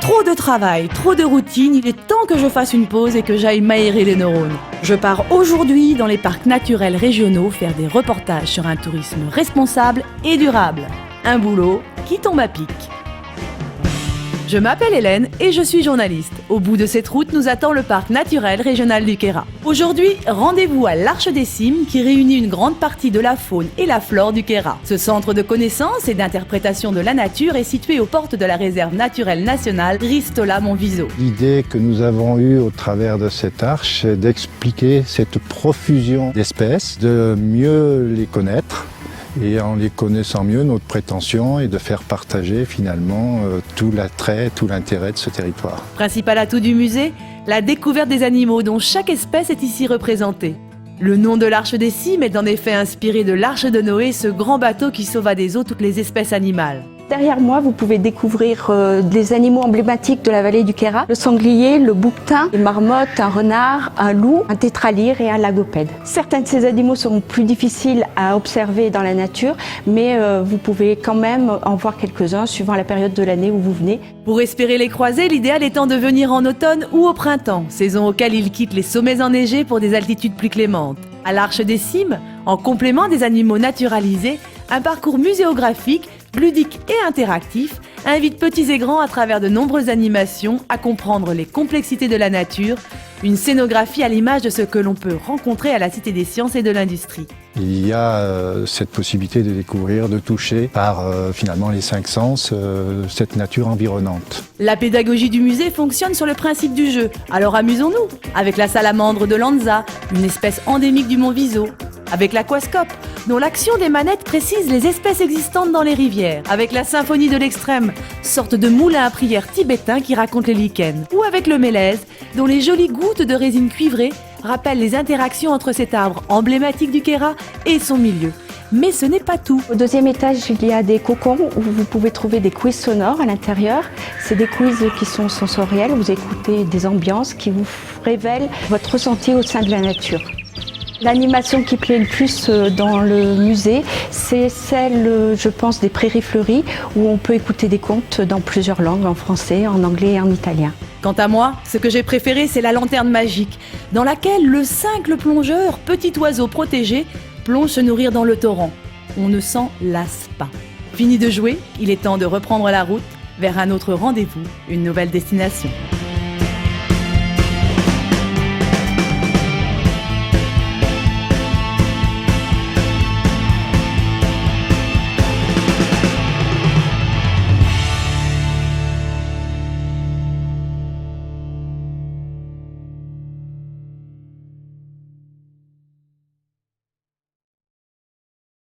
Trop de travail, trop de routine, il est temps que je fasse une pause et que j'aille m'aérer les neurones. Je pars aujourd'hui dans les parcs naturels régionaux faire des reportages sur un tourisme responsable et durable. Un boulot qui tombe à pic. Je m'appelle Hélène et je suis journaliste. Au bout de cette route nous attend le parc naturel régional du Queyras. Aujourd'hui, rendez-vous à l'Arche des Cimes qui réunit une grande partie de la faune et la flore du Queyras. Ce centre de connaissance et d'interprétation de la nature est situé aux portes de la réserve naturelle nationale Ristola-Montviso. L'idée que nous avons eue au travers de cette arche, c'est d'expliquer cette profusion d'espèces, de mieux les connaître. Et en les connaissant mieux, notre prétention est de faire partager finalement tout l'attrait, tout l'intérêt de ce territoire. Principal atout du musée, la découverte des animaux dont chaque espèce est ici représentée. Le nom de l'Arche des Cimes est en effet inspiré de l'Arche de Noé, ce grand bateau qui sauva des eaux toutes les espèces animales. Derrière moi, vous pouvez découvrir des animaux emblématiques de la vallée du Queyras. Le sanglier, le bouquetin, les marmottes, un renard, un loup, un tétralyre et un lagopède. Certains de ces animaux seront plus difficiles à observer dans la nature, mais vous pouvez quand même en voir quelques-uns suivant la période de l'année où vous venez. Pour espérer les croiser, l'idéal étant de venir en automne ou au printemps, saison auquel ils quittent les sommets enneigés pour des altitudes plus clémentes. À l'Arche des Cimes, en complément des animaux naturalisés, un parcours muséographique, ludique et interactif, invite petits et grands à travers de nombreuses animations à comprendre les complexités de la nature, une scénographie à l'image de ce que l'on peut rencontrer à la Cité des Sciences et de l'Industrie. Il y a cette possibilité de découvrir, de toucher par finalement les 5 sens cette nature environnante. La pédagogie du musée fonctionne sur le principe du jeu, alors amusons-nous avec la salamandre de Lanza, une espèce endémique du Montviso, avec l'aquascope, dont l'action des manettes précise les espèces existantes dans les rivières, avec la symphonie de l'extrême, sorte de moulin à prière tibétain qui raconte les lichens, ou avec le mélèze, dont les jolies gouttes de résine cuivrée rappellent les interactions entre cet arbre emblématique du Queyras et son milieu. Mais ce n'est pas tout. Au deuxième étage, il y a des cocons où vous pouvez trouver des quiz sonores à l'intérieur. C'est des quiz qui sont sensoriels, vous écoutez des ambiances qui vous révèlent votre ressenti au sein de la nature. L'animation qui plaît le plus dans le musée, c'est celle, je pense, des Prairies fleuries, où on peut écouter des contes dans plusieurs langues, en français, en anglais et en italien. Quant à moi, ce que j'ai préféré, c'est la lanterne magique, dans laquelle le cingle plongeur, petit oiseau protégé, plonge se nourrir dans le torrent. On ne s'en lasse pas. Fini de jouer, il est temps de reprendre la route vers un autre rendez-vous, une nouvelle destination.